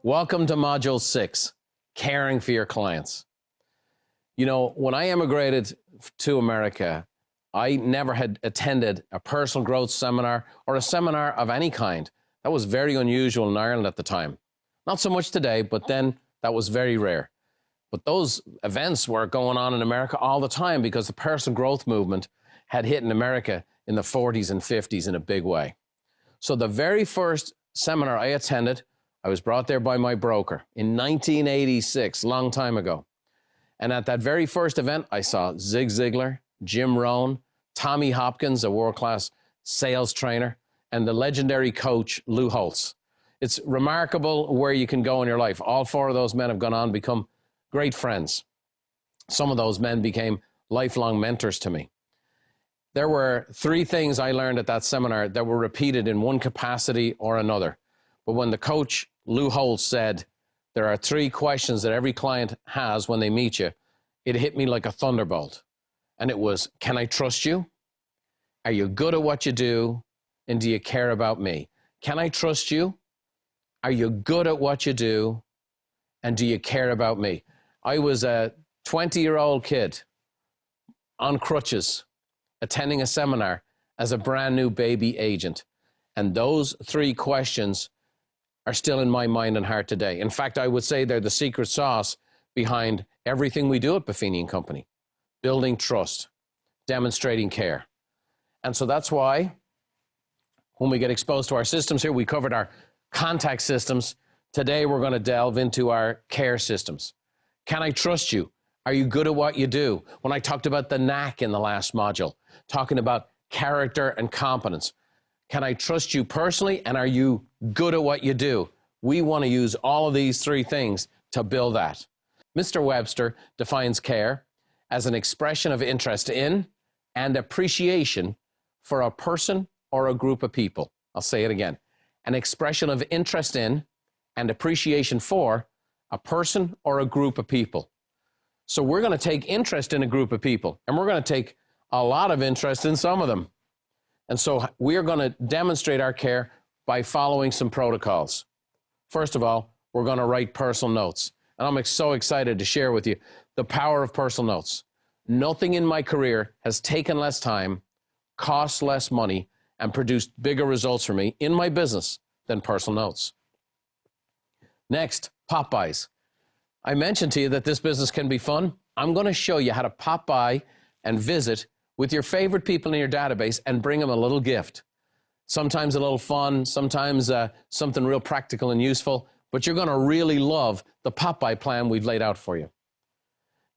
Welcome to Module 6, Caring for Your Clients. You know, when I immigrated to America, I never had attended a personal growth seminar or a seminar of any kind. That was very unusual in Ireland at the time. Not so much today, but then that was very rare. But those events were going on in America all the time because the personal growth movement had hit in America in the 40s and 50s in a big way. So the very first seminar I attended, I was brought there by my broker in 1986, long time ago. And at that very first event, I saw Zig Ziglar, Jim Rohn, Tommy Hopkins, a world-class sales trainer, and the legendary coach, Lou Holtz. It's remarkable where you can go in your life. All four of those men have gone on to become great friends. Some of those men became lifelong mentors to me. There were three things I learned at that seminar that were repeated in one capacity or another. But when the coach, Lou Holtz, said, there are three questions that every client has when they meet you, it hit me like a thunderbolt. And it was, can I trust you? Are you good at what you do? And do you care about me? Can I trust you? Are you good at what you do? And do you care about me? I was a 20-year-old kid on crutches attending a seminar as a brand new baby agent. And those three questions are still in my mind and heart today. In fact, I would say they're the secret sauce behind everything we do at Buffini & Company. Building trust, demonstrating care. And so that's why when we get exposed to our systems here, we covered our contact systems. Today, we're going to delve into our care systems. Can I trust you? Are you good at what you do? When I talked about the knack in the last module, talking about character and competence. Can I trust you personally, and are you good at what you do? We want to use all of these three things to build that. Mr. Webster defines care as an expression of interest in and appreciation for a person or a group of people. I'll say it again. An expression of interest in and appreciation for a person or a group of people. So we're going to take interest in a group of people, and we're going to take a lot of interest in some of them. And so we are going to demonstrate our care by following some protocols. First of all, we're going to write personal notes. And I'm so excited to share with you the power of personal notes. Nothing in my career has taken less time, cost less money, and produced bigger results for me in my business than personal notes. Next, pop buys. I mentioned to you that this business can be fun. I'm going to show you how to pop by and visit with your favorite people in your database and bring them a little gift. Sometimes a little fun, sometimes something real practical and useful, but you're going to really love the pop-by plan we've laid out for you.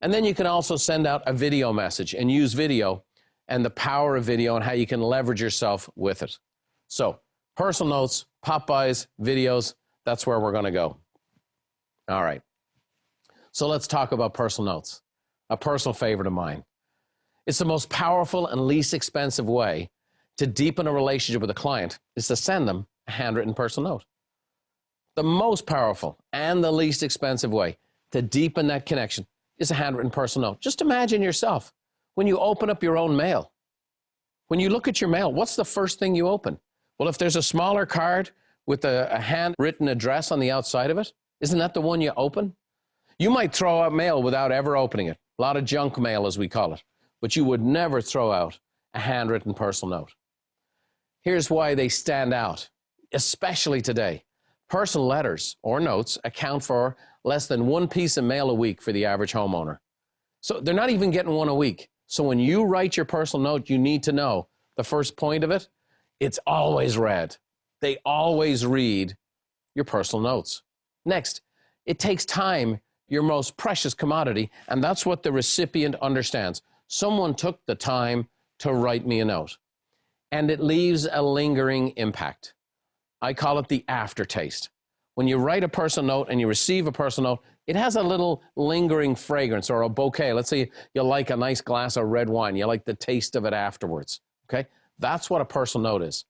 And then you can also send out a video message and use video and the power of video and how you can leverage yourself with it. So, personal notes, pop-bys, videos, that's where we're going to go. All right. So let's talk about personal notes, a personal favorite of mine. It's the most powerful and least expensive way to deepen a relationship with a client is to send them a handwritten personal note. The most powerful and the least expensive way to deepen that connection is a handwritten personal note. Just imagine yourself when you open up your own mail. When you look at your mail, what's the first thing you open? Well, if there's a smaller card with a handwritten address on the outside of it, isn't that the one you open? You might throw out mail without ever opening it. A lot of junk mail, as we call it. But you would never throw out a handwritten personal note. Here's why they stand out, especially today. Personal letters or notes account for less than one piece of mail a week for the average homeowner. So they're not even getting one a week. So when you write your personal note, you need to know the first point of it, it's always read. They always read your personal notes. Next, it takes time, your most precious commodity, and that's what the recipient understands. Someone took the time to write me a note, and it leaves a lingering impact. I call it the aftertaste. When you write a personal note and you receive a personal note, it has a little lingering fragrance or a bouquet. Let's say you like a nice glass of red wine. You like the taste of it afterwards, okay? That's what a personal note is.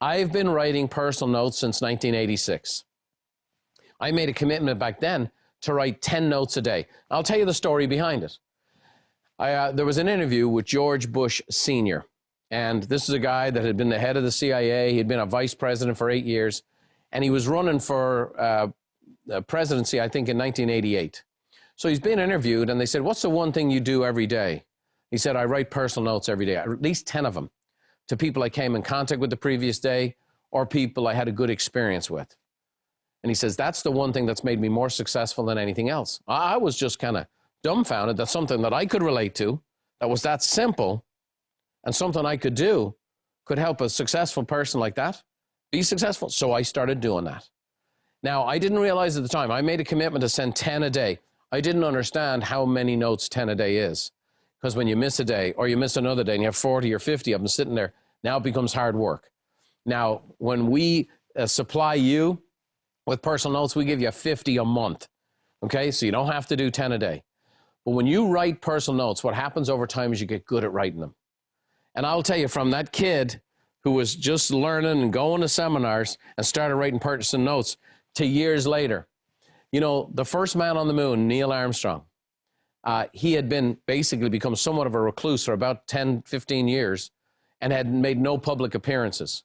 I've been writing personal notes since 1986. I made a commitment back then to write 10 notes a day. I'll tell you the story behind it. There was an interview with George Bush Sr., and this is a guy that had been the head of the CIA. He'd been a vice president for 8 years, and he was running for presidency, I think, in 1988. So he's being interviewed, and they said, what's the one thing you do every day? He said, I write personal notes every day, at least 10 of them, to people I came in contact with the previous day or people I had a good experience with. And he says, that's the one thing that's made me more successful than anything else. I was just kind of dumbfounded that something that I could relate to, that was that simple, and something I could do could help a successful person like that be successful. So I started doing that. Now, I didn't realize at the time, I made a commitment to send 10 a day. I didn't understand how many notes 10 a day is. Because when you miss a day or you miss another day and you have 40 or 50 of them sitting there, now it becomes hard work. Now, when we supply you with personal notes, we give you 50 a month. Okay, so you don't have to do 10 a day. But when you write personal notes, what happens over time is you get good at writing them. And I'll tell you, from that kid who was just learning and going to seminars and started writing personal notes to years later, you know, the first man on the moon, Neil Armstrong, he had been basically become somewhat of a recluse for about 10, 15 years and had made no public appearances.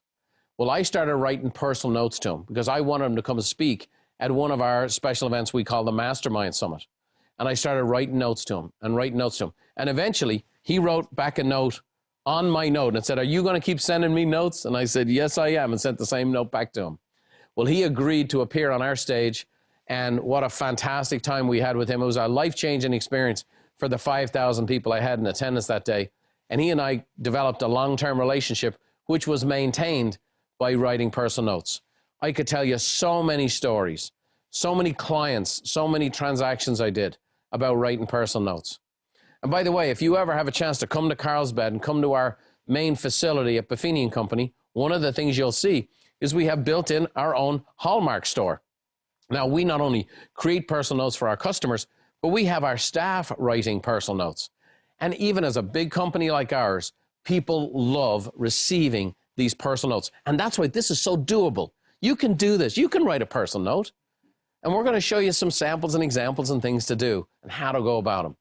Well, I started writing personal notes to him because I wanted him to come and speak at one of our special events we call the Mastermind Summit. And I started writing notes to him and writing notes to him. And eventually he wrote back a note on my note and said, are you going to keep sending me notes? And I said, yes, I am, and sent the same note back to him. Well, he agreed to appear on our stage, and what a fantastic time we had with him. It was a life-changing experience for the 5,000 people I had in attendance that day. And he and I developed a long-term relationship, which was maintained by writing personal notes. I could tell you so many stories, so many clients, so many transactions I did about writing personal notes. And by the way, if you ever have a chance to come to Carlsbad and come to our main facility at Buffini & Company, one of the things you'll see is we have built in our own Hallmark store. Now, we not only create personal notes for our customers, but we have our staff writing personal notes. And even as a big company like ours, people love receiving these personal notes. And that's why this is so doable. You can do this. You can write a personal note. And we're going to show you some samples and examples and things to do and how to go about them.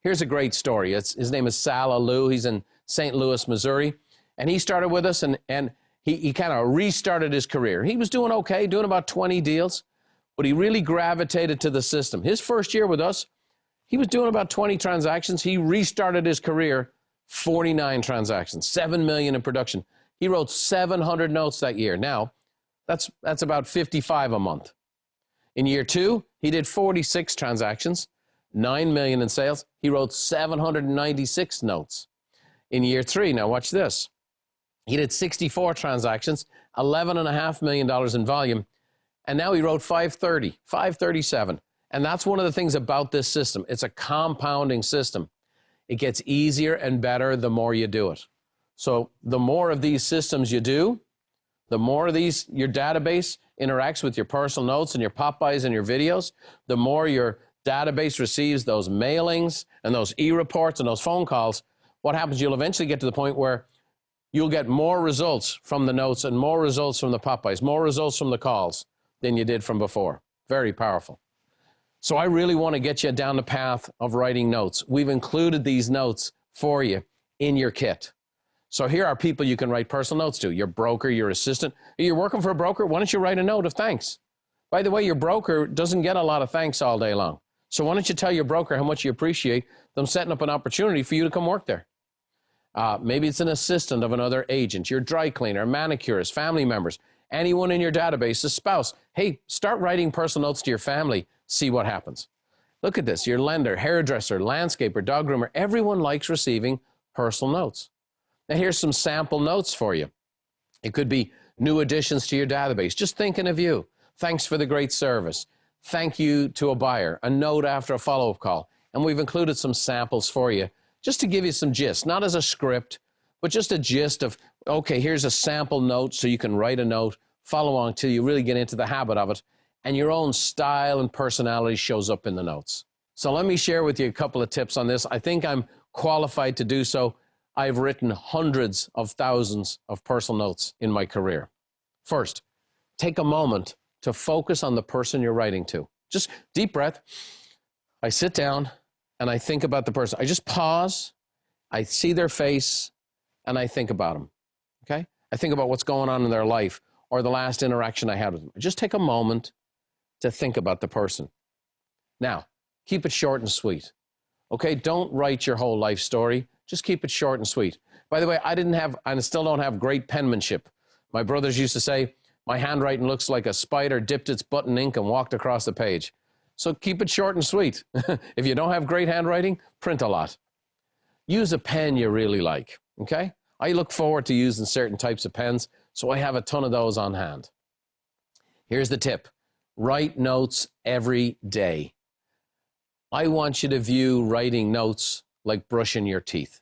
Here's a great story. His name is Sal Alou. He's in St. Louis, Missouri. And he started with us, and he kind of restarted his career. He was doing okay, doing about 20 deals, but he really gravitated to the system. His first year with us, he was doing about 20 transactions. He restarted his career, 49 transactions, 7 million in production. He wrote 700 notes that year. Now, that's about 55 a month. In year 2, he did 46 transactions, 9 million in sales. He wrote 796 notes. In year 3, now watch this. He did 64 transactions, $11.5 million in volume, and now he wrote 537. And that's one of the things about this system. It's a compounding system. It gets easier and better the more you do it. So the more of these systems you do, the more of these, your database interacts with your personal notes and your pop-bys and your videos, the more your database receives those mailings and those e-reports and those phone calls. What happens, you'll eventually get to the point where you'll get more results from the notes and more results from the pop-bys, more results from the calls than you did from before. Very powerful. So I really want to get you down the path of writing notes. We've included these notes for you in your kit. So here are people you can write personal notes to. Your broker, your assistant. You're working for a broker, why don't you write a note of thanks? By the way, your broker doesn't get a lot of thanks all day long. So why don't you tell your broker how much you appreciate them setting up an opportunity for you to come work there? Maybe it's an assistant of another agent, your dry cleaner, manicurist, family members, anyone in your database, a spouse. Hey, start writing personal notes to your family. See what happens. Look at this. Your lender, hairdresser, landscaper, dog groomer, everyone likes receiving personal notes. Now here's some sample notes for you. It could be new additions to your database. Just thinking of you. Thanks for the great service. Thank you to a buyer. A note after a follow-up call. And we've included some samples for you just to give you some gist, not as a script, but just a gist of, okay, here's a sample note so you can write a note, follow on till you really get into the habit of it, and your own style and personality shows up in the notes. So let me share with you a couple of tips on this. I think I'm qualified to do so. I've written hundreds of thousands of personal notes in my career. First, take a moment to focus on the person you're writing to. Just deep breath. I sit down and I think about the person. I just pause, I see their face, and I think about them, okay? I think about what's going on in their life or the last interaction I had with them. I just take a moment to think about the person. Now, keep it short and sweet. Okay, don't write your whole life story. Just keep it short and sweet. By the way, I didn't have, and still don't have great penmanship. My brothers used to say, my handwriting looks like a spider dipped its butt in ink and walked across the page. So keep it short and sweet. If you don't have great handwriting, print a lot. Use a pen you really like, okay? I look forward to using certain types of pens, so I have a ton of those on hand. Here's the tip. Write notes every day. I want you to view writing notes like brushing your teeth.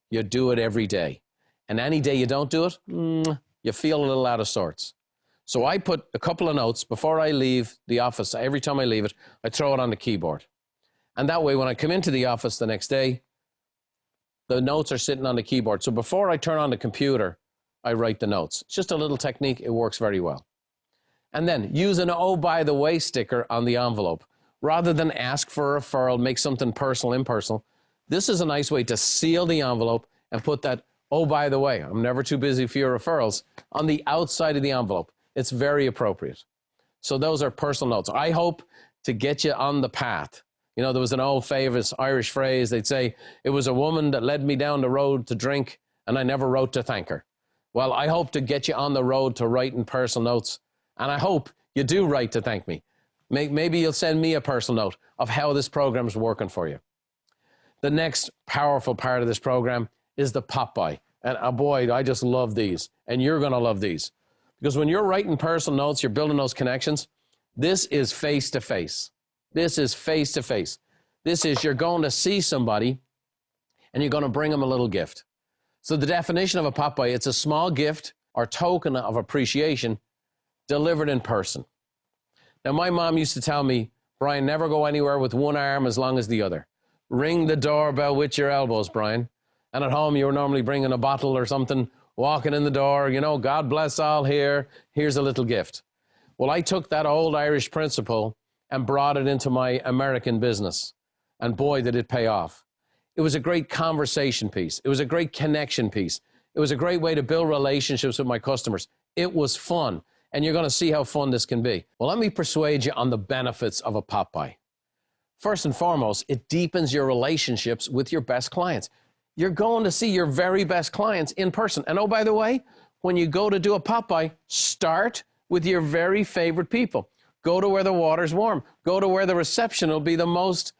You do it every day. And any day you don't do it, you feel a little out of sorts. So I put a couple of notes before I leave the office. Every time I leave it, I throw it on the keyboard. And that way, when I come into the office the next day, the notes are sitting on the keyboard. So before I turn on the computer, I write the notes. It's just a little technique. It works very well. And then use an "oh, by the way" sticker on the envelope. Rather than ask for a referral, make something personal, impersonal. This is a nice way to seal the envelope and put that "oh, by the way, I'm never too busy for your referrals" on the outside of the envelope. It's very appropriate. So those are personal notes. I hope to get you on the path. You know, there was an old famous Irish phrase. They'd say, "It was a woman that led me down the road to drink, and I never wrote to thank her." Well, I hope to get you on the road to writing personal notes, and I hope you do write to thank me. Maybe you'll send me a personal note of how this program is working for you. The next powerful part of this program is the pop-by. And boy, I just love these. And you're going to love these. Because when you're writing personal notes, you're building those connections. This is face-to-face. This is face-to-face. This is you're going to see somebody and you're going to bring them a little gift. So the definition of a pop-by, it's a small gift or token of appreciation delivered in person. Now, my mom used to tell me, "Brian, never go anywhere with one arm as long as the other. Ring the doorbell with your elbows, Brian." And at home, you were normally bringing a bottle or something, walking in the door, you know, "God bless all here. Here's a little gift." Well, I took that old Irish principle and brought it into my American business. And boy, did it pay off. It was a great conversation piece. It was a great connection piece. It was a great way to build relationships with my customers. It was fun. And you're going to see how fun this can be. Well, let me persuade you on the benefits of a pop-by. First and foremost, it deepens your relationships with your best clients. You're going to see your very best clients in person. And oh, by the way, when you go to do a pop-by, start with your very favorite people. Go to where the water's warm. Go to where the reception will be the most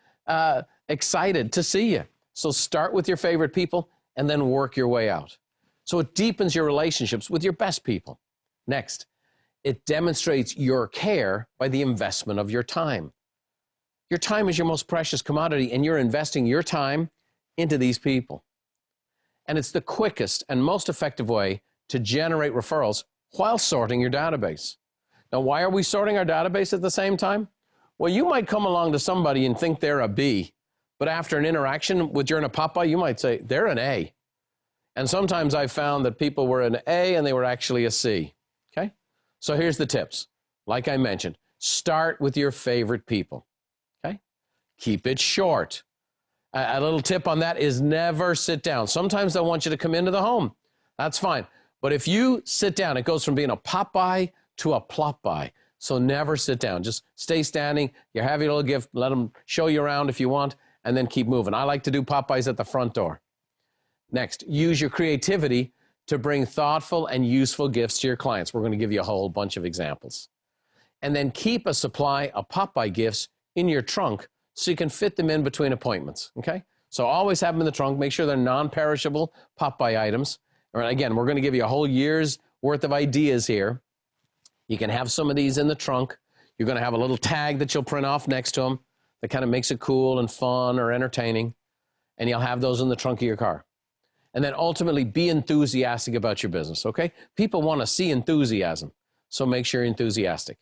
excited to see you. So start with your favorite people and then work your way out. So it deepens your relationships with your best people. Next, it demonstrates your care by the investment of your time. Your time is your most precious commodity, and you're investing your time into these people. And it's the quickest and most effective way to generate referrals while sorting your database. Now, why are we sorting our database at the same time? Well, you might come along to somebody and think they're a B, but after an interaction with during a pop-by, you might say they're an A. And sometimes I found that people were an A and they were actually a C. Okay? So here's the tips. Like I mentioned, start with your favorite people. Okay? Keep it short. A little tip on that is never sit down. Sometimes they'll want you to come into the home. That's fine. But if you sit down, it goes from being a pop-by to a plop-by. So never sit down. Just stay standing. You have your little gift. Let them show you around if you want, and then keep moving. I like to do pop-bys at the front door. Next, use your creativity to bring thoughtful and useful gifts to your clients. We're going to give you a whole bunch of examples. And then keep a supply of pop-by gifts in your trunk so you can fit them in between appointments, okay? So always have them in the trunk. Make sure they're non-perishable pop-by items. All right, again, we're going to give you a whole year's worth of ideas here. You can have some of these in the trunk. You're going to have a little tag that you'll print off next to them that kind of makes it cool and fun or entertaining. And you'll have those in the trunk of your car. And then ultimately be enthusiastic about your business, okay? People want to see enthusiasm, so make sure you're enthusiastic.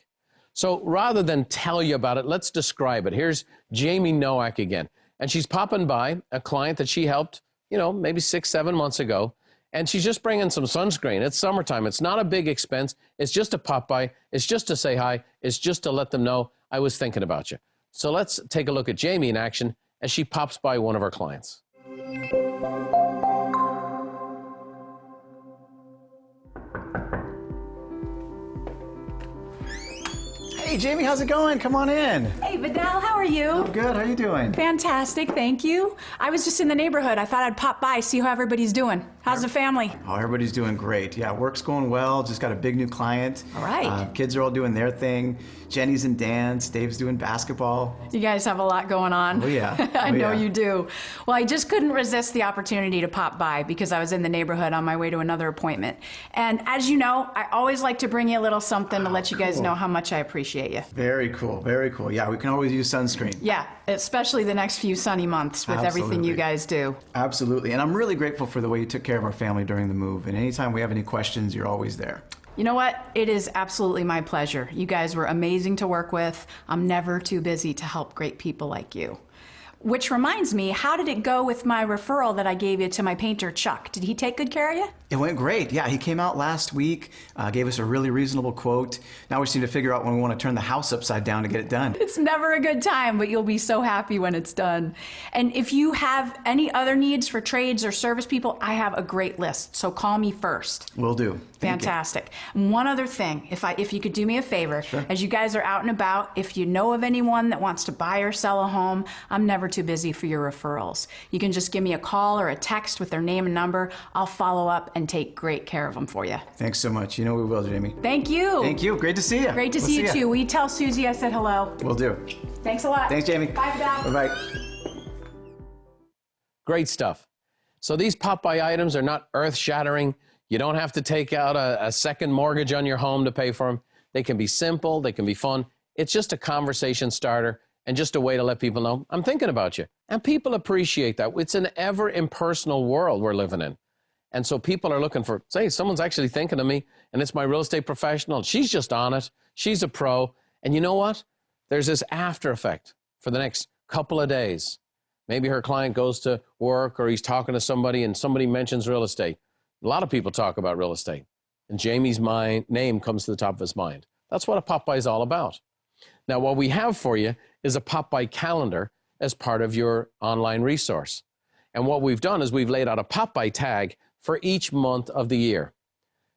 So rather than tell you about it, let's describe it. Here's Jamie Nowak again. And she's popping by a client that she helped, you know, maybe 6-7 months ago. And she's just bringing some sunscreen. It's summertime. It's not a big expense. It's just a pop by. It's just to say hi. It's just to let them know I was thinking about you. So let's take a look at Jamie in action as she pops by one of our clients. Hey, Jamie, how's it going? Come on in. Hey, Vidal, how are you? I'm good. How you doing? Fantastic, thank you. I was just in the neighborhood. I thought I'd pop by, see how everybody's doing. How's the family? Oh, everybody's doing great. Yeah, work's going well. Just got a big new client. All right. Kids are all doing their thing. Jenny's in dance. Dave's doing basketball. You guys have a lot going on. Oh, yeah. I Oh, know yeah. you do. Well, I just couldn't resist the opportunity to pop by because I was in the neighborhood on my way to another appointment. And as you know, I always like to bring you a little something to let you guys cool. know how much I appreciate you. Very cool. Very cool. Yeah, we can always use sunscreen. Yeah, especially the next few sunny months with everything you Absolutely. guys do. Absolutely. And I'm really grateful for the way you took care of our family during the move. And anytime we have any questions, you're always there. You know what? It is absolutely my pleasure. You guys were amazing to work with. I'm never too busy to help great people like you. Which reminds me, how did it go with my referral that I gave you to my painter, Chuck? Did he take good care of you? It went great. Yeah, he came out last week, gave us a really reasonable quote. Now we just need to figure out when we want to turn the house upside down to get it done. It's never a good time, but you'll be so happy when it's done. And if you have any other needs for trades or service people, I have a great list, so call me first. Will do. Thank you. Fantastic. And one other thing, if you could do me a favor, Sure. as you guys are out and about, if you know of anyone that wants to buy or sell a home, I'm never too busy for your referrals. You can just give me a call or a text with their name and number. I'll follow up and take great care of them for you. Thanks so much. You know we will, Jamie. Thank you. Thank you. Great to see you. Great to We'll see you ya. too. Will you tell Susie I said hello? Will do. Thanks a lot. Thanks, Jamie. Bye, Vidal. Bye-bye. Great stuff. So these pop-by items are not earth-shattering. You don't have to take out a second mortgage on your home to pay for them. They can be simple. They can be fun. It's just a conversation starter and just a way to let people know, I'm thinking about you. And people appreciate that. It's an ever impersonal world we're living in. And so people are looking for, say, someone's actually thinking of me, and it's my real estate professional. She's just on it. She's a pro. And you know what? There's this after effect for the next couple of days. Maybe her client goes to work or he's talking to somebody and somebody mentions real estate. A lot of people talk about real estate. And Jamie's name comes to the top of his mind. That's what a pop-by is all about. Now, what we have for you is a pop-by calendar as part of your online resource. And what we've done is we've laid out a pop-by tag for each month of the year.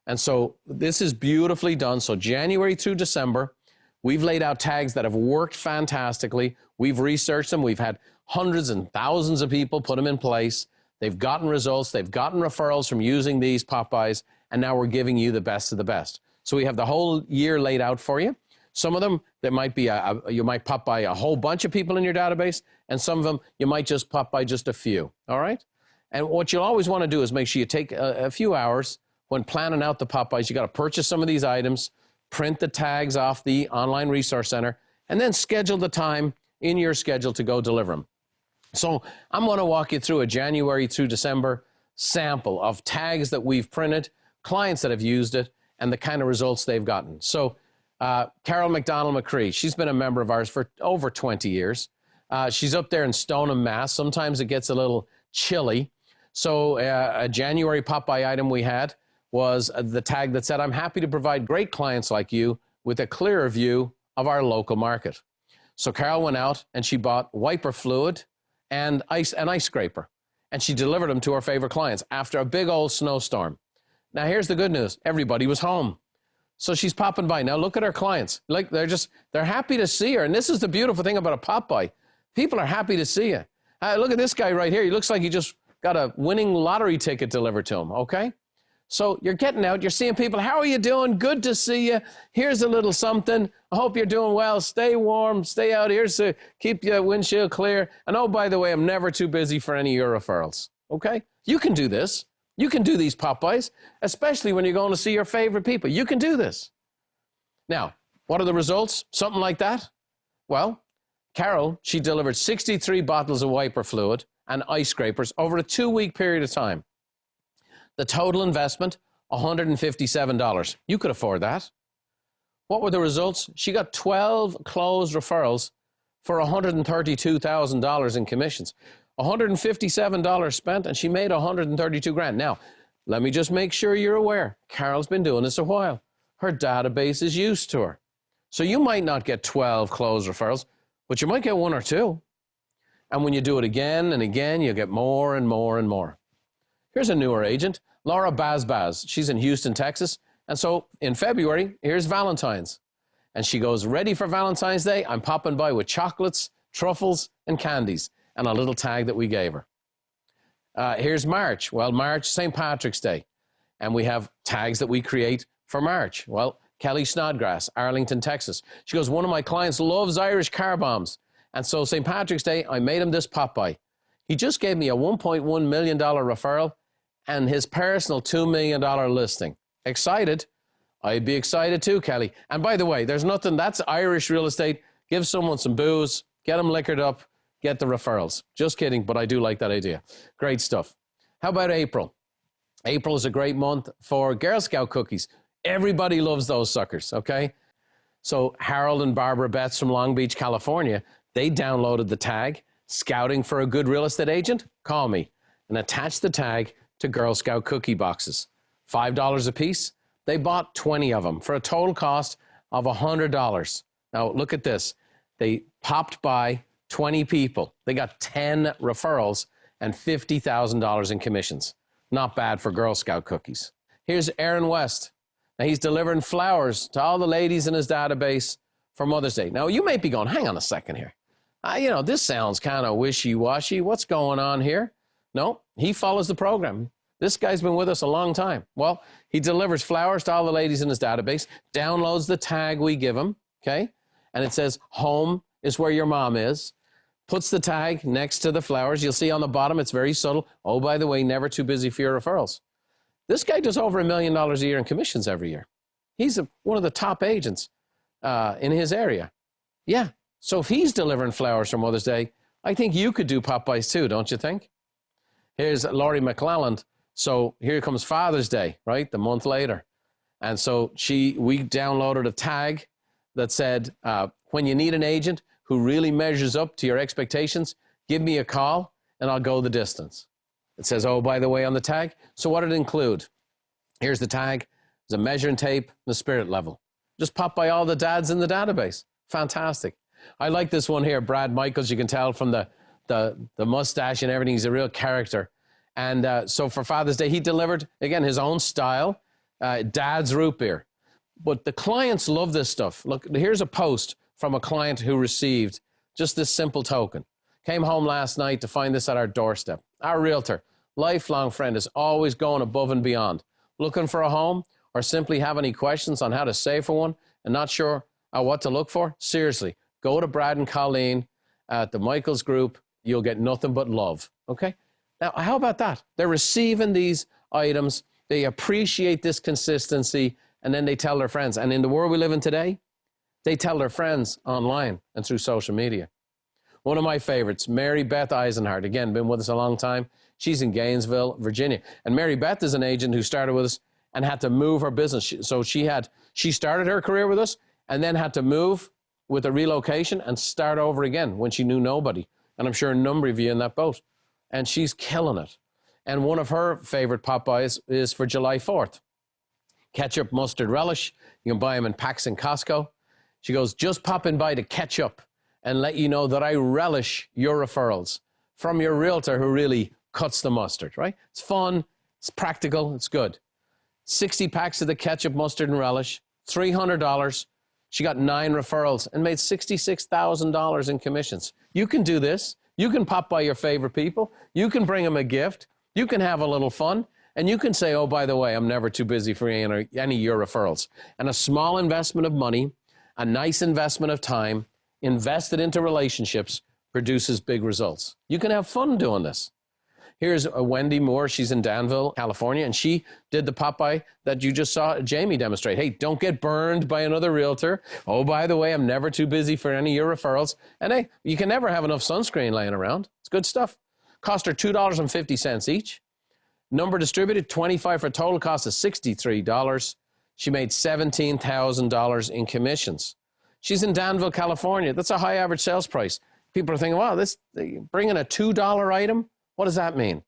And so this is beautifully done. So January through December, we've laid out tags that have worked fantastically. We've researched them. We've had hundreds and thousands of people put them in place. They've gotten results. They've gotten referrals from using these pop-bys. And now we're giving you the best of the best. So we have the whole year laid out for you. Some of them, there might be you might pop by a whole bunch of people in your database, and some of them, you might just pop by just a few, all right? And what you'll always want to do is make sure you take a few hours when planning out the pop-bys. You got to purchase some of these items, print the tags off the online resource center, and then schedule the time in your schedule to go deliver them. So I'm going to walk you through a January through December sample of tags that we've printed, clients that have used it, and the kind of results they've gotten. So Carol McDonald McCree, she's been a member of ours for over 20 years. She's up there in Stoneham, Mass. Sometimes it gets a little chilly. So a January pop-by item we had was the tag that said, I'm happy to provide great clients like you with a clearer view of our local market. So Carol went out and she bought wiper fluid and an ice scraper. And she delivered them to her favorite clients after a big old snowstorm. Now here's the good news. Everybody was home. So she's popping by. Now look at her clients. Like they're happy to see her. And this is the beautiful thing about a pop-by. People are happy to see you. Look at this guy right here. He looks like he just got a winning lottery ticket delivered to him, okay? So you're getting out, you're seeing people. How are you doing? Good to see you. Here's a little something. I hope you're doing well. Stay warm. Stay out here to keep your windshield clear. And oh, by the way, I'm never too busy for any of your referrals, okay? You can do this. You can do these pop-bys, especially when you're going to see your favorite people. You can do this. Now, what are the results? Something like that? Well, Carol, she delivered 63 bottles of wiper fluid and ice scrapers over a 2-week period of time. The total investment, $157. You could afford that. What were the results? She got 12 closed referrals for $132,000 in commissions. $157 spent, and she made $132,000. Now, let me just make sure you're aware. Carol's been doing this a while. Her database is used to her. So you might not get 12 closed referrals, but you might get 1 or 2. And when you do it again and again, you get more and more and more. Here's a newer agent, Laura Bazbaz. She's in Houston, Texas. And so in February, here's Valentine's. And she goes, ready for Valentine's Day? I'm popping by with chocolates, truffles, and candies, and a little tag that we gave her. Here's March. Well, March, St. Patrick's Day. And we have tags that we create for March. Well, Kelly Snodgrass, Arlington, Texas. She goes, one of my clients loves Irish car bombs. And so St. Patrick's Day, I made him this pop-by. He just gave me a $1.1 million referral and his personal $2 million listing. Excited? I'd be excited too, Kelly. And by the way, there's nothing, that's Irish real estate. Give someone some booze, get them liquored up, get the referrals. Just kidding, but I do like that idea. Great stuff. How about April? April is a great month for Girl Scout cookies. Everybody loves those suckers, okay? So Harold and Barbara Betts from Long Beach, California, they downloaded the tag, Scouting for a Good Real Estate Agent? Call me, and attach the tag to Girl Scout cookie boxes. $5 a piece. They bought 20 of them for a total cost of $100. Now, look at this. They popped by 20 people. They got 10 referrals and $50,000 in commissions. Not bad for Girl Scout cookies. Here's Aaron West. Now, he's delivering flowers to all the ladies in his database for Mother's Day. Now, you may be going, hang on a second here. This sounds kind of wishy-washy. What's going on here? No, he follows the program. This guy's been with us a long time. Well, he delivers flowers to all the ladies in his database, downloads the tag we give him, okay? And it says, home is where your mom is. Puts the tag next to the flowers. You'll see on the bottom, it's very subtle. Oh, by the way, never too busy for your referrals. This guy does over $1 million a year in commissions every year. He's one of the top agents in his area. Yeah, so if he's delivering flowers for Mother's Day, I think you could do pop-bys too, don't you think? Here's Laurie McClelland. So here comes Father's Day, right, the month later. And so we downloaded a tag that said, when you need an agent who really measures up to your expectations, give me a call and I'll go the distance. It says, oh, by the way, on the tag. So what did it include? Here's the tag. There's a measuring tape and a spirit level. Just pop by all the dads in the database. Fantastic. I like this one here, Brad Michaels. You can tell from the mustache and everything. He's a real character. And so for Father's Day, he delivered, again, his own style, Dad's Root Beer. But the clients love this stuff. Look, here's a post from a client who received just this simple token. Came home last night to find this at our doorstep. Our realtor, lifelong friend, is always going above and beyond. Looking for a home or simply have any questions on how to save for one and not sure what to look for? Seriously, go to Brad and Colleen at the Michaels Group. You'll get nothing but love, okay? Now, how about that? They're receiving these items. They appreciate this consistency, and then they tell their friends. And in the world we live in today, they tell their friends online and through social media. One of my favorites, Mary Beth Eisenhart, again, been with us a long time. She's in Gainesville, Virginia. And Mary Beth is an agent who started with us and had to move her business. So she started her career with us and then had to move with a relocation and start over again when she knew nobody. And I'm sure a number of you in that boat. And she's killing it. And one of her favorite pop-bys is for July 4th. Ketchup, mustard, relish. You can buy them in packs in Costco. She goes, just popping by to catch up and let you know that I relish your referrals from your realtor who really cuts the mustard, right? It's fun, it's practical, it's good. 60 packs of the ketchup, mustard, and relish, $300. She got 9 referrals and made $66,000 in commissions. You can do this. You can pop by your favorite people. You can bring them a gift. You can have a little fun. And you can say, oh, by the way, I'm never too busy for any of your referrals. And a small investment of money, a nice investment of time, invested into relationships, produces big results. You can have fun doing this. Here's Wendy Moore. She's in Danville, California, and she did the pop-by that you just saw Jamie demonstrate. Hey, don't get burned by another realtor. Oh, by the way, I'm never too busy for any of your referrals. And hey, you can never have enough sunscreen laying around. It's good stuff. Cost her $2.50 each. Number distributed, 25 for a total cost of $63. She made $17,000 in commissions. She's in Danville, California. That's a high average sales price. People are thinking, wow, bringing a $2 item? What does that mean?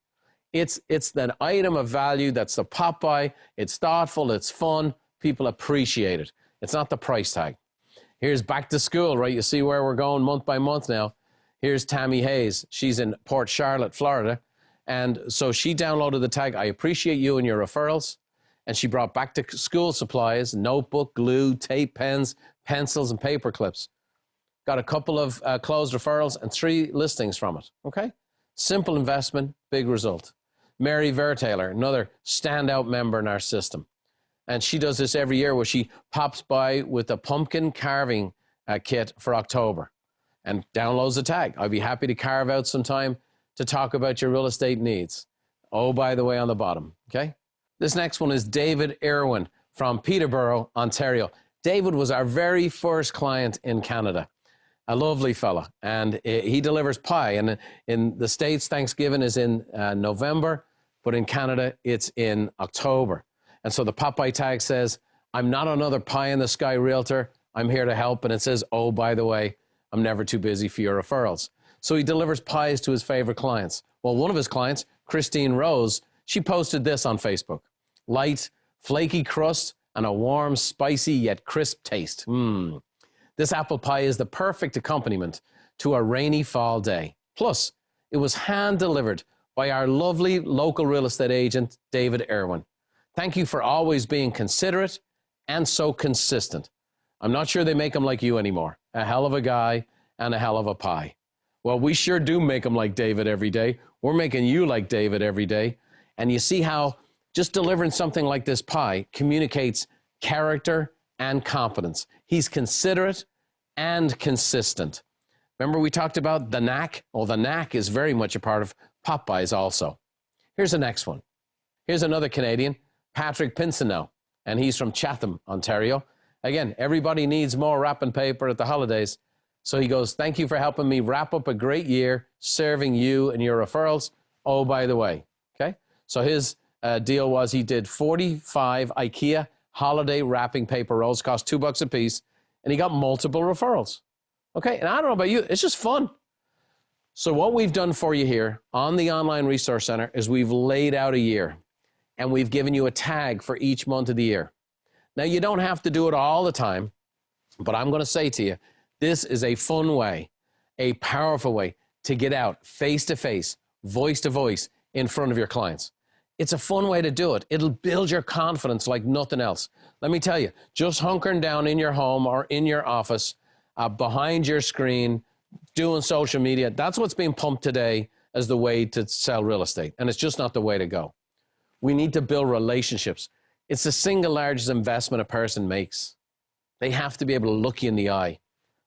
It's that item of value that's the pop-by. It's thoughtful, it's fun. People appreciate it. It's not the price tag. Here's back to school, right? You see where we're going month by month now. Here's Tammy Hayes. She's in Port Charlotte, Florida. And so she downloaded the tag, I appreciate you and your referrals. And she brought back to school supplies, notebook, glue, tape, pens, pencils, and paper clips. Got a couple of closed referrals and 3 listings from it, okay? Simple investment, big result. Mary Vertaler, another standout member in our system. And she does this every year where she pops by with a pumpkin carving kit for October and downloads a tag. I'd be happy to carve out some time to talk about your real estate needs. Oh, by the way, on the bottom, okay? This next one is David Irwin from Peterborough, Ontario. David was our very first client in Canada. A lovely fella, and he delivers pie. And in the States, Thanksgiving is in November, but in Canada, it's in October. And so the Popeye tag says, I'm not another pie-in-the-sky realtor. I'm here to help. And it says, oh, by the way, I'm never too busy for your referrals. So he delivers pies to his favorite clients. Well, one of his clients, Christine Rose, she posted this on Facebook. Light, flaky crust, and a warm, spicy, yet crisp taste. This apple pie is the perfect accompaniment to a rainy fall day. Plus, it was hand-delivered by our lovely local real estate agent, David Irwin. Thank you for always being considerate and so consistent. I'm not sure they make them like you anymore. A hell of a guy and a hell of a pie. Well, we sure do make them like David every day. We're making you like David every day. And you see how just delivering something like this pie communicates character and competence. He's considerate and consistent. Remember we talked about the knack? Well, the knack is very much a part of Popeyes also. Here's the next one. Here's another Canadian, Patrick Pinsonneau, and he's from Chatham, Ontario. Again, everybody needs more wrapping paper at the holidays. So he goes, thank you for helping me wrap up a great year serving you and your referrals. Oh, by the way, okay? So his deal was he did 45 IKEA holiday wrapping paper rolls, cost $2 a piece, and he got multiple referrals. Okay, and I don't know about you, it's just fun. So what we've done for you here on the Online Resource Center is we've laid out a year, and we've given you a tag for each month of the year. Now, you don't have to do it all the time, but I'm going to say to you, this is a fun way, a powerful way to get out face-to-face, voice-to-voice in front of your clients. It's a fun way to do it. It'll build your confidence like nothing else. Let me tell you, just hunkering down in your home or in your office, behind your screen, doing social media, that's what's being pumped today as the way to sell real estate, and it's just not the way to go. We need to build relationships. It's the single largest investment a person makes. They have to be able to look you in the eye.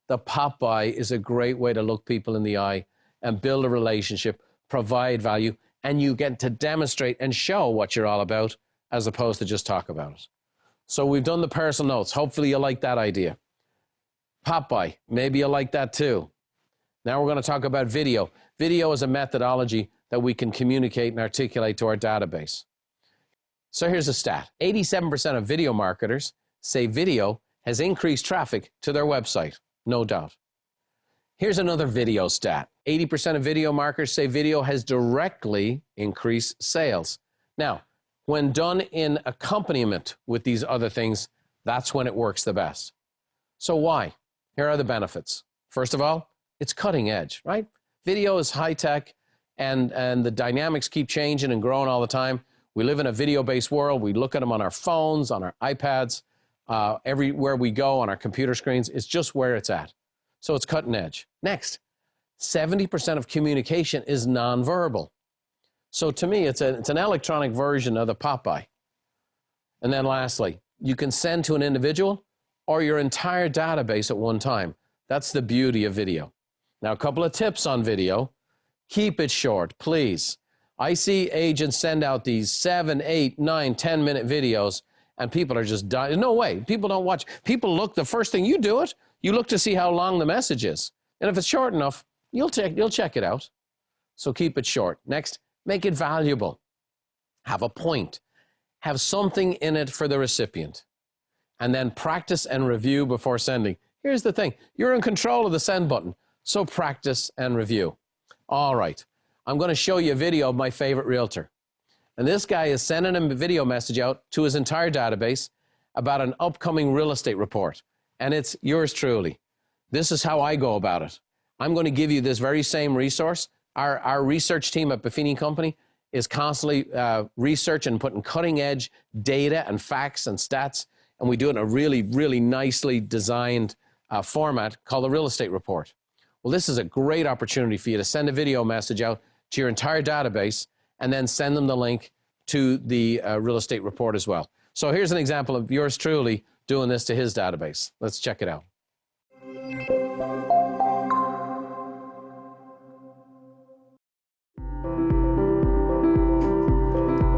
The Popeye is a great way to look people in the eye and build a relationship, provide value, and you get to demonstrate and show what you're all about as opposed to just talk about it. So we've done the personal notes. Hopefully you like that idea. Popeye, maybe you like that too. Now we're going to talk about video. Video is a methodology that we can communicate and articulate to our database. So here's a stat. 87% of video marketers say video has increased traffic to their website. No doubt. Here's another video stat. 80% of video marketers say video has directly increased sales. Now, when done in accompaniment with these other things, that's when it works the best. So why? Here are the benefits. First of all, it's cutting edge, right? Video is high tech and the dynamics keep changing and growing all the time. We live in a video-based world. We look at them on our phones, on our iPads, everywhere we go on our computer screens. It's just where it's at. So it's cutting edge. Next, 70% of communication is nonverbal. So to me, it's an electronic version of the Popeye. And then lastly, you can send to an individual or your entire database at one time. That's the beauty of video. Now, a couple of tips on video. Keep it short, please. I see agents send out these 7, 8, 9, 10-minute videos, and people are just dying. No way. People don't watch. People look, the first thing you do it, you look to see how long the message is. And if it's short enough, you'll check it out. So keep it short. Next, make it valuable. Have a point. Have something in it for the recipient. And then practice and review before sending. Here's the thing. You're in control of the send button, so practice and review. All right. I'm going to show you a video of my favorite realtor. And this guy is sending a video message out to his entire database about an upcoming real estate report. And it's yours truly. This is how I go about it. I'm going to give you this very same resource. Our research team at Buffini Company is constantly researching and putting cutting edge data and facts and stats. And we do it in a really, really nicely designed format called the Real Estate Report. Well, this is a great opportunity for you to send a video message out to your entire database and then send them the link to the Real Estate Report as well. So here's an example of yours truly doing this to his database. Let's check it out.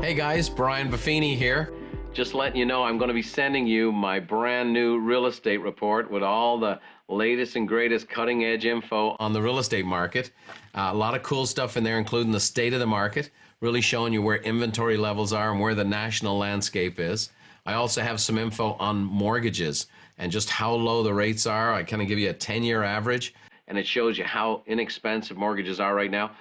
Hey guys, Brian Buffini here. Just letting you know I'm going to be sending you my brand new real estate report with all the latest and greatest cutting edge info on the real estate market. A lot of cool stuff in there, including the state of the market, really showing you where inventory levels are and where the national landscape is. I also have some info on mortgages and just how low the rates are. I kind of give you a 10-year average, and it shows you how inexpensive mortgages are right now.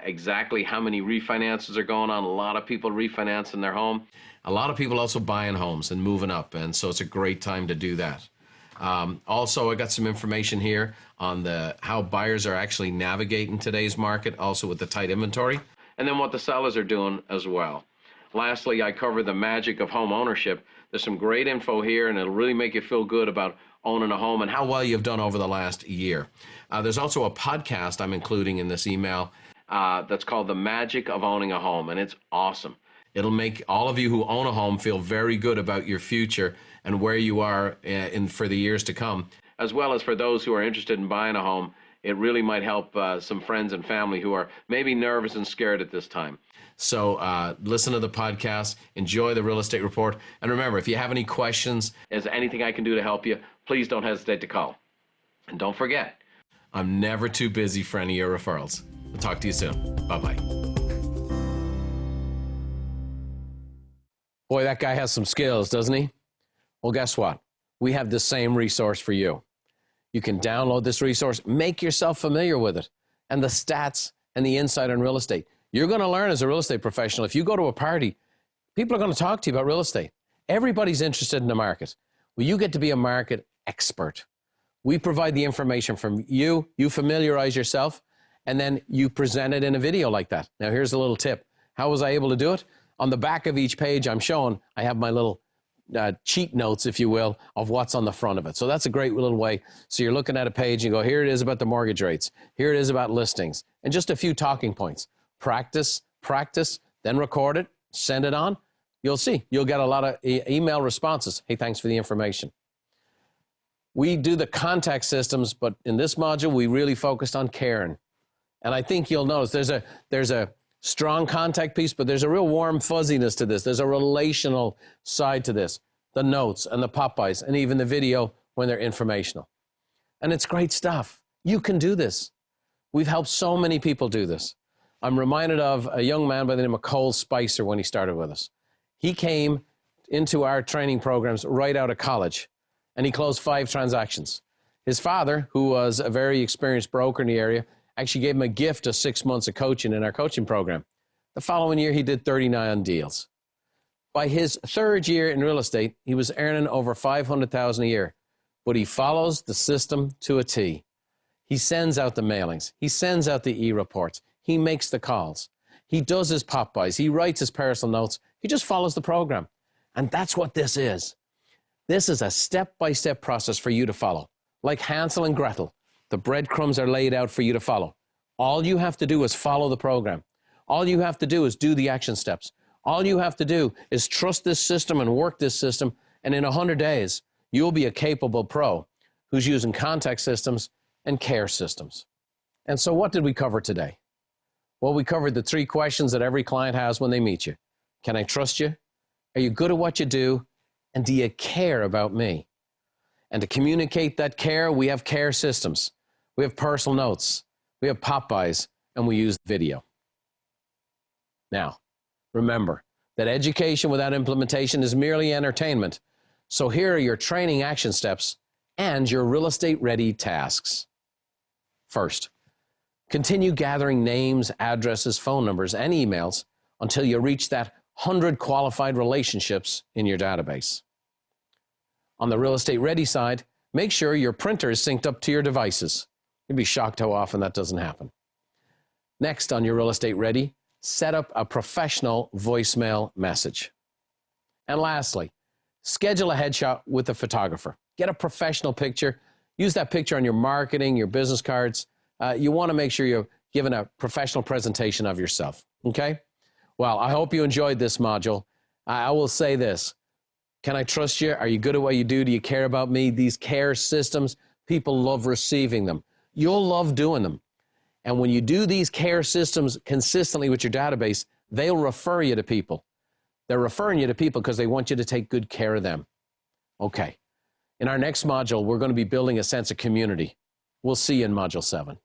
Exactly how many refinances are going on. A lot of people refinancing their home. A lot of people also buying homes and moving up, and so it's a great time to do that. Also, I got some information here on how buyers are actually navigating today's market, also with the tight inventory, and then what the sellers are doing as well. Lastly, I cover the magic of home ownership. There's some great info here, and it'll really make you feel good about owning a home and how well you've done over the last year. There's also a podcast I'm including in this email that's called The Magic of Owning a Home, and it's awesome. It'll make all of you who own a home feel very good about your future and where you are for the years to come, as well as for those who are interested in buying a home. It really might help some friends and family who are maybe nervous and scared at this time. So listen to the podcast, enjoy the Real Estate Report, and remember, if you have any questions, is there anything I can do to help you, please don't hesitate to call. And don't forget, I'm never too busy for any of your referrals. I'll talk to you soon. Bye-bye. Boy, that guy has some skills, doesn't he? Well, guess what? We have the same resource for you. You can download this resource, make yourself familiar with it, and the stats and the insight on real estate. You're going to learn as a real estate professional. If you go to a party, people are going to talk to you about real estate. Everybody's interested in the market. Well, you get to be a market expert. We provide the information from you, you familiarize yourself, and then you present it in a video like that. Now, here's a little tip. How was I able to do it? On the back of each page I'm showing, I have my little cheat notes, if you will, of what's on the front of it. So that's a great little way. So you're looking at a page and go, here it is about the mortgage rates. Here it is about listings. And just a few talking points. Practice, then record it, send it on. You'll see. You'll get a lot of email responses. Hey, thanks for the information. We do the contact systems, but in this module, we really focused on caring. And I think you'll notice there's a strong contact piece, but there's a real warm fuzziness to this. There's a relational side to this. The notes and the pop-bys and even the video when they're informational. And it's great stuff. You can do this. We've helped so many people do this. I'm reminded of a young man by the name of Cole Spicer when he started with us. He came into our training programs right out of college, and he closed 5 transactions. His father, who was a very experienced broker in the area, actually gave him a gift of 6 months of coaching in our coaching program. The following year, he did 39 deals. By his 3rd year in real estate, he was earning over $500,000 a year, but he follows the system to a T. He sends out the mailings. He sends out the e-reports. He makes the calls. He does his pop-bys. He writes his personal notes. He just follows the program. And that's what this is. This is a step-by-step process for you to follow. Like Hansel and Gretel, the breadcrumbs are laid out for you to follow. All you have to do is follow the program. All you have to do is do the action steps. All you have to do is trust this system and work this system, and in 100 days, you'll be a capable pro who's using contact systems and care systems. And so what did we cover today? Well, we covered the 3 questions that every client has when they meet you. Can I trust you? Are you good at what you do? And do you care about me? And to communicate that care, we have care systems. We have personal notes. We have pop-bys, and we use video. Now, remember that education without implementation is merely entertainment. So here are your training action steps and your real estate ready tasks. First, continue gathering names, addresses, phone numbers, and emails until you reach that 100 qualified relationships in your database. On the real estate ready side, make sure your printer is synced up to your devices. You'd be shocked how often that doesn't happen. Next, on your real estate ready, set up a professional voicemail message. And lastly, schedule a headshot with a photographer. Get a professional picture. Use that picture on your marketing, your business cards. You want to make sure you're giving a professional presentation of yourself, okay? Well, I hope you enjoyed this module. I will say this. Can I trust you? Are you good at what you do? Do you care about me? These care systems, people love receiving them. You'll love doing them. And when you do these care systems consistently with your database, they'll refer you to people. They're referring you to people because they want you to take good care of them. Okay. In our next module, we're going to be building a sense of community. We'll see you in Module 7.